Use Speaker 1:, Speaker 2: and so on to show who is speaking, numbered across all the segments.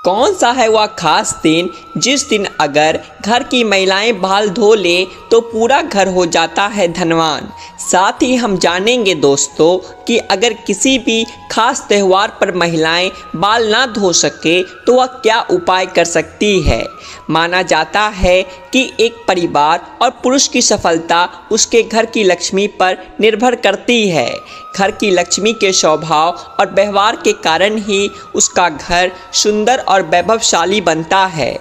Speaker 1: कौन सा है वह खास दिन जिस दिन अगर घर की महिलाएं बाल धो ले तो पूरा घर हो जाता है धनवान। साथ ही हम जानेंगे दोस्तों कि अगर किसी भी खास त्यौहार पर महिलाएं बाल ना धो सके तो वह क्या उपाय कर सकती है। माना जाता है कि एक परिवार और पुरुष की सफलता उसके घर की लक्ष्मी पर निर्भर करती है। घर की लक्ष्मी के स्वभाव और व्यवहार के कारण ही उसका घर सुंदर और वैभवशाली बनता है।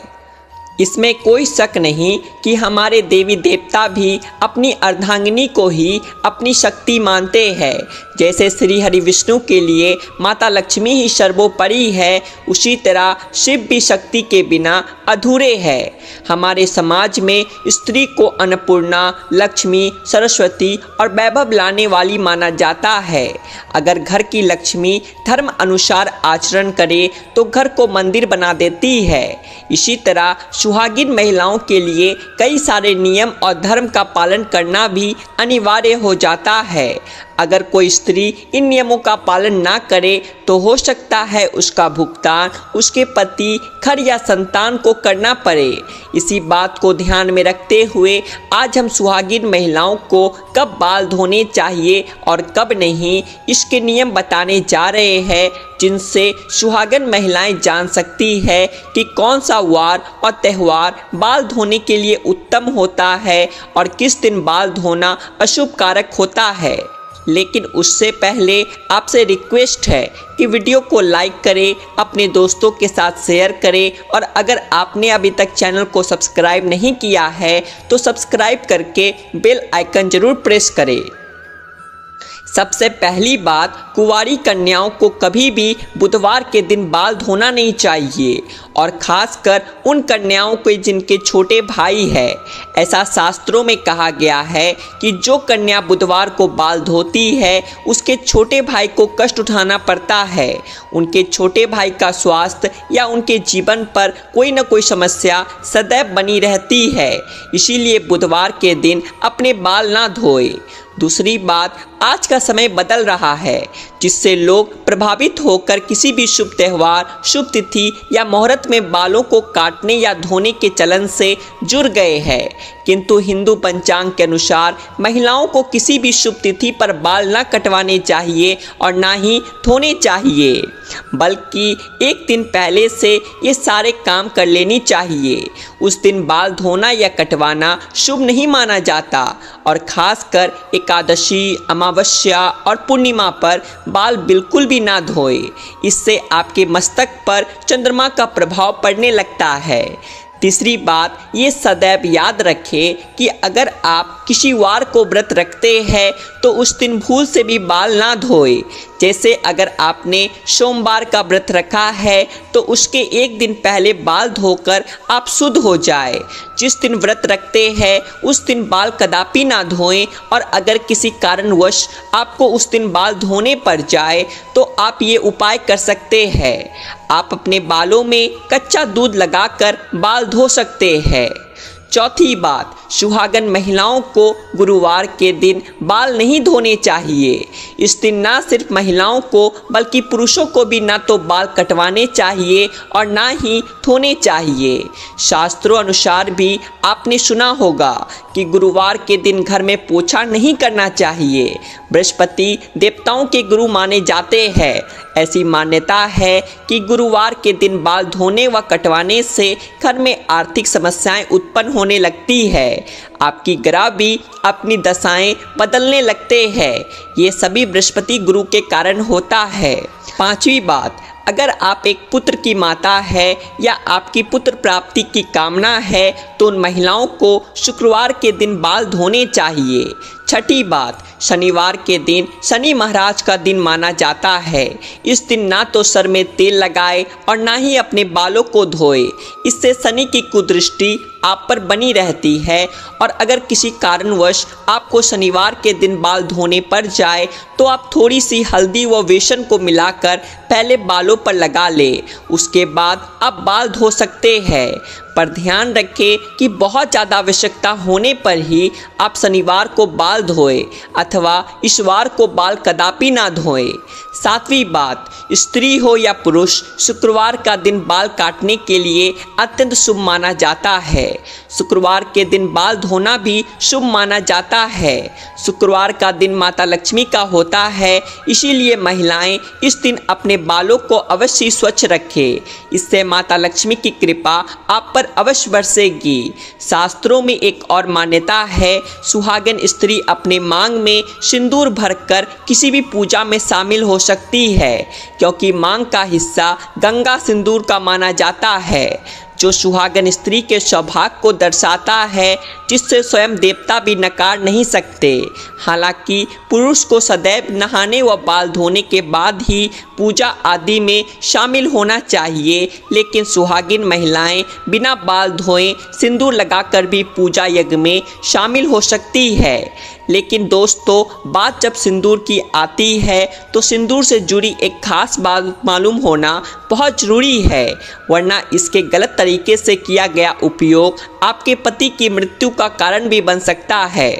Speaker 1: इसमें कोई शक नहीं कि हमारे देवी देवता भी अपनी अर्धांगिनी को ही अपनी शक्ति मानते हैं। जैसे श्री हरि विष्णु के लिए माता लक्ष्मी ही सर्वोपरि है, उसी तरह शिव भी शक्ति के बिना अधूरे हैं। हमारे समाज में स्त्री को अन्नपूर्णा, लक्ष्मी, सरस्वती और वैभव लाने वाली माना जाता है। अगर घर की लक्ष्मी धर्म अनुसार आचरण करे तो घर को मंदिर बना देती है। इसी तरह सुहागिन महिलाओं के लिए कई सारे नियम और धर्म का पालन करना भी अनिवार्य हो जाता है। अगर कोई स्त्री इन नियमों का पालन ना करे तो हो सकता है उसका भुगतान उसके पति, घर या संतान को करना पड़े। इसी बात को ध्यान में रखते हुए आज हम सुहागिन महिलाओं को कब बाल धोने चाहिए और कब नहीं, इसके नियम बताने जा रहे हैं, जिनसे सुहागन महिलाएं जान सकती है कि कौन सा वार और त्यौहार बाल धोने के लिए उत्तम होता है और किस दिन बाल धोना अशुभ कारक होता है। लेकिन उससे पहले आपसे रिक्वेस्ट है कि वीडियो को लाइक करें, अपने दोस्तों के साथ शेयर करें और अगर आपने अभी तक चैनल को सब्सक्राइब नहीं किया है तो सब्सक्राइब करके बेल आइकन जरूर प्रेस करें। सबसे पहली बात, कुंवारी कन्याओं को कभी भी बुधवार के दिन बाल धोना नहीं चाहिए और खासकर उन कन्याओं को जिनके छोटे भाई है। ऐसा शास्त्रों में कहा गया है कि जो कन्या बुधवार को बाल धोती है उसके छोटे भाई को कष्ट उठाना पड़ता है। उनके छोटे भाई का स्वास्थ्य या उनके जीवन पर कोई न कोई समस्या सदैव बनी रहती है। इसीलिए बुधवार के दिन अपने बाल ना धोए। दूसरी बात, आज का समय बदल रहा है जिससे लोग प्रभावित होकर किसी भी शुभ त्यौहार, शुभ तिथि या मुहूर्त में बालों को काटने या धोने के चलन से जुड़ गए हैं। किंतु हिंदू पंचांग के अनुसार महिलाओं को किसी भी शुभ तिथि पर बाल ना कटवाने चाहिए और ना ही धोने चाहिए, बल्कि एक दिन पहले से ये सारे काम कर लेनी चाहिए। उस दिन बाल धोना या कटवाना शुभ नहीं माना जाता और खासकर एकादशी, अमावस्या और पूर्णिमा पर बाल बिल्कुल भी ना धोए। इससे आपके मस्तक पर चंद्रमा का प्रभाव पड़ने लगता है। तीसरी बात, ये सदैव याद रखें कि अगर आप किसी वार को व्रत रखते हैं तो उस दिन भूल से भी बाल ना धोए। जैसे अगर आपने सोमवार का व्रत रखा है तो उसके एक दिन पहले बाल धोकर आप शुद्ध हो जाए। जिस दिन व्रत रखते हैं उस दिन बाल कदापि ना धोएं और अगर किसी कारणवश आपको उस दिन बाल धोने पड़ जाए तो आप ये उपाय कर सकते हैं। आप अपने बालों में कच्चा दूध लगाकर बाल धो सकते हैं। चौथी बात, सुहागन महिलाओं को गुरुवार के दिन बाल नहीं धोने चाहिए। इस दिन ना सिर्फ महिलाओं को बल्कि पुरुषों को भी ना तो बाल कटवाने चाहिए और ना ही धोने चाहिए। शास्त्रों अनुसार भी आपने सुना होगा कि गुरुवार के दिन घर में पोछा नहीं करना चाहिए। बृहस्पति देवताओं के गुरु माने जाते हैं। ऐसी मान्यता है कि गुरुवार के दिन बाल धोने व कटवाने से घर में आर्थिक समस्याएं उत्पन्न होने लगती है। आपकी ग्रह भी अपनी दशाएं बदलने लगते हैं। ये सभी बृहस्पति गुरु के कारण होता है। पांचवी बात, अगर आप एक पुत्र की माता है या आपकी पुत्र प्राप्ति की कामना है तो उन महिलाओं को शुक्रवार के दिन बाल धोने चाहिए। छठी बात, शनिवार के दिन शनि महाराज का दिन माना जाता है। इस दिन ना तो सर में तेल लगाए और ना ही अपने बालों को धोए। इससे शनि की कुदृष्टि आप पर बनी रहती है और अगर किसी कारणवश आपको शनिवार के दिन बाल धोने पड़ जाए तो आप थोड़ी सी हल्दी व बेसन को मिलाकर पहले बालों पर लगा ले, उसके बाद आप बाल धो सकते हैं। पर ध्यान रखें कि बहुत ज़्यादा आवश्यकता होने पर ही आप शनिवार को बाल धोएं अथवा इशवार को बाल कदापि ना धोएं। 7वीं बात, स्त्री हो या पुरुष, शुक्रवार का दिन बाल काटने के लिए अत्यंत शुभ माना जाता है। शुक्रवार के दिन बाल धोना भी शुभ माना जाता है। शुक्रवार का दिन माता लक्ष्मी का होता है, इसीलिए महिलाएं इस दिन अपने बालों को अवश्य स्वच्छ रखें। इससे माता लक्ष्मी की कृपा आप पर अवश्य बरसेगी। शास्त्रों में एक और मान्यता है, सुहागन स्त्री अपने मांग में सिंदूर भरकर किसी भी पूजा में शामिल हो सकती है, क्योंकि मांग का हिस्सा गंगा सिंदूर का माना जाता है, जो सुहागन स्त्री के सौभाग्य को दर्शाता है, जिससे स्वयं देवता भी नकार नहीं सकते। हालांकि पुरुष को सदैव नहाने व बाल धोने के बाद ही पूजा आदि में शामिल होना चाहिए, लेकिन सुहागिन महिलाएं बिना बाल धोए सिंदूर लगाकर भी पूजा यज्ञ में शामिल हो सकती है। लेकिन दोस्तों, बात जब सिंदूर की आती है तो सिंदूर से जुड़ी एक खास बात मालूम होना बहुत ज़रूरी है, वरना इसके गलत तरीके से किया गया उपयोग आपके पति की मृत्यु का कारण भी बन सकता है।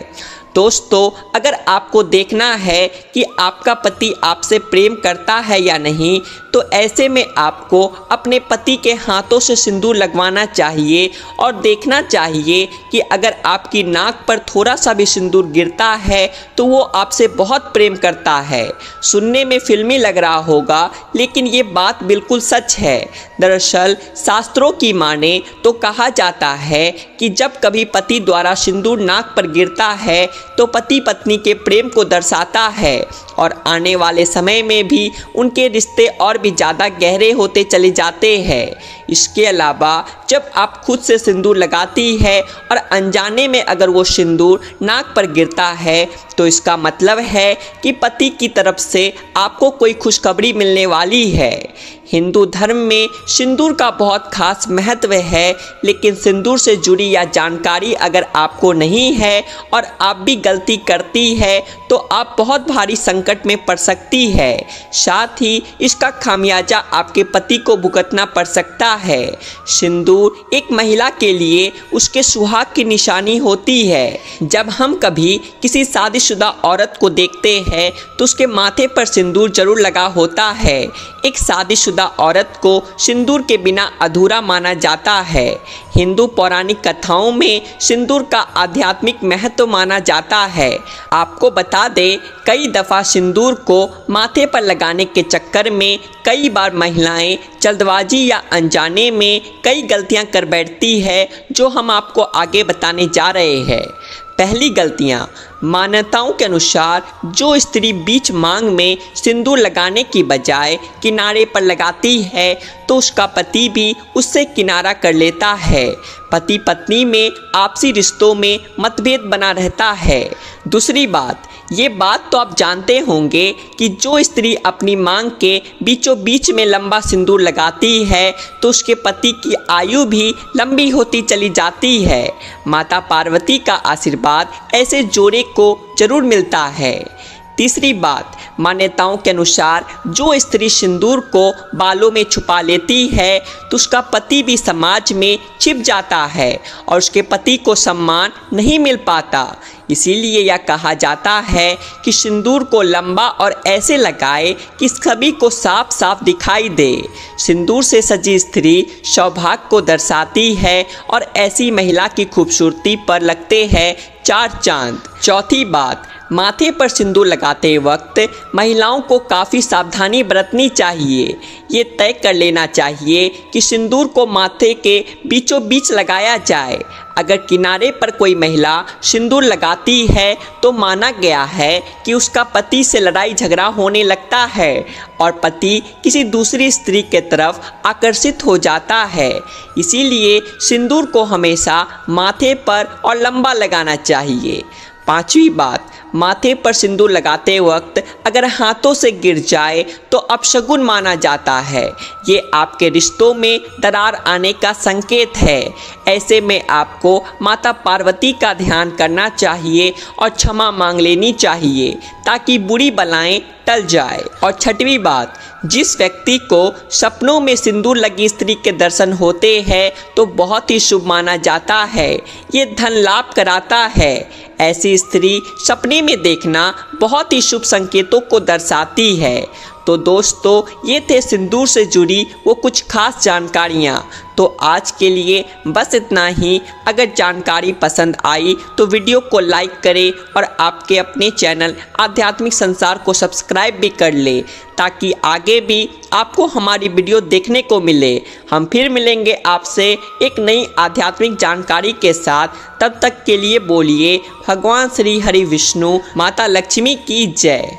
Speaker 1: दोस्तों, अगर आपको देखना है कि आपका पति आपसे प्रेम करता है या नहीं, तो ऐसे में आपको अपने पति के हाथों से सिंदूर लगवाना चाहिए और देखना चाहिए कि अगर आपकी नाक पर थोड़ा सा भी सिंदूर गिरता है तो वो आपसे बहुत प्रेम करता है। सुनने में फिल्मी लग रहा होगा, लेकिन ये बात बिल्कुल सच है। दरअसल शास्त्रों की माने तो कहा जाता है कि जब कभी पति द्वारा सिंदूर नाक पर गिरता है तो पति पत्नी के प्रेम को दर्शाता है और आने वाले समय में भी उनके रिश्ते और भी ज़्यादा गहरे होते चले जाते हैं। इसके अलावा जब आप खुद से सिंदूर लगाती है और अनजाने में अगर वो सिंदूर नाक पर गिरता है तो इसका मतलब है कि पति की तरफ से आपको कोई खुशखबरी मिलने वाली है। हिंदू धर्म में सिंदूर का बहुत खास महत्व है, लेकिन सिंदूर से जुड़ी यह जानकारी अगर आपको नहीं है और आप भी गलती करती है तो आप बहुत भारी संकट में पड़ सकती है। साथ ही इसका खामियाजा आपके पति को भुगतना पड़ सकता है। सिंदूर एक महिला के लिए उसके सुहाग की निशानी होती है। जब हम कभी किसी शादीशुदा औरत को देखते हैं तो उसके माथे पर सिंदूर जरूर लगा होता है। एक शादीशुदा औरत को सिंदूर के बिना अधूरा माना जाता है। हिंदू पौराणिक कथाओं में सिंदूर का आध्यात्मिक महत्व माना जाता है। आपको बता दें, कई दफ़ा सिंदूर को माथे पर लगाने के चक्कर में कई बार महिलाएं जल्दबाजी या अनजाने में कई गलतियां कर बैठती है, जो हम आपको आगे बताने जा रहे हैं। पहली गलतियां, मान्यताओं के अनुसार जो स्त्री बीच मांग में सिंदूर लगाने की बजाय किनारे पर लगाती है तो उसका पति भी उससे किनारा कर लेता है। पति पत्नी में आपसी रिश्तों में मतभेद बना रहता है। दूसरी बात, ये बात तो आप जानते होंगे कि जो स्त्री अपनी मांग के बीचों बीच में लंबा सिंदूर लगाती है तो उसके पति की आयु भी लंबी होती चली जाती है। माता पार्वती का आशीर्वाद ऐसे जोड़े को जरूर मिलता है। तीसरी बात, मान्यताओं के अनुसार जो स्त्री सिंदूर को बालों में छुपा लेती है तो उसका पति भी समाज में छिप जाता है और उसके पति को सम्मान नहीं मिल पाता। इसीलिए यह कहा जाता है कि सिंदूर को लंबा और ऐसे लगाए कि सभी को साफ साफ दिखाई दे। सिंदूर से सजी स्त्री सौभाग्य को दर्शाती है और ऐसी महिला की खूबसूरती पर लगते हैं 4 चांद। चौथी बात, माथे पर सिंदूर लगाते वक्त महिलाओं को काफ़ी सावधानी बरतनी चाहिए। ये तय कर लेना चाहिए कि सिंदूर को माथे के बीचों बीच लगाया जाए। अगर किनारे पर कोई महिला सिंदूर लगाती है तो माना गया है कि उसका पति से लड़ाई झगड़ा होने लगता है और पति किसी दूसरी स्त्री के तरफ आकर्षित हो जाता है। इसीलिए सिंदूर को हमेशा माथे पर और लंबा लगाना चाहिए। 5वीं बात, माथे पर सिंदूर लगाते वक्त अगर हाथों से गिर जाए तो अपशगुन माना जाता है। ये आपके रिश्तों में दरार आने का संकेत है। ऐसे में आपको माता पार्वती का ध्यान करना चाहिए और क्षमा मांग लेनी चाहिए ताकि बुरी बलाएं टल जाए। और छठवीं बात, जिस व्यक्ति को सपनों में सिंदूर लगी स्त्री के दर्शन होते हैं तो बहुत ही शुभ माना जाता है। ये धन लाभ कराता है। ऐसी स्त्री सपने में देखना बहुत ही शुभ संकेतों को दर्शाती है। तो दोस्तों, ये थे सिंदूर से जुड़ी वो कुछ खास जानकारियाँ। तो आज के लिए बस इतना ही। अगर जानकारी पसंद आई तो वीडियो को लाइक करें और आपके अपने चैनल आध्यात्मिक संसार को सब्सक्राइब भी कर ले ताकि आगे भी आपको हमारी वीडियो देखने को मिले। हम फिर मिलेंगे आपसे एक नई आध्यात्मिक जानकारी के साथ। तब तक के लिए बोलिए भगवान श्री हरि विष्णु माता लक्ष्मी की जय।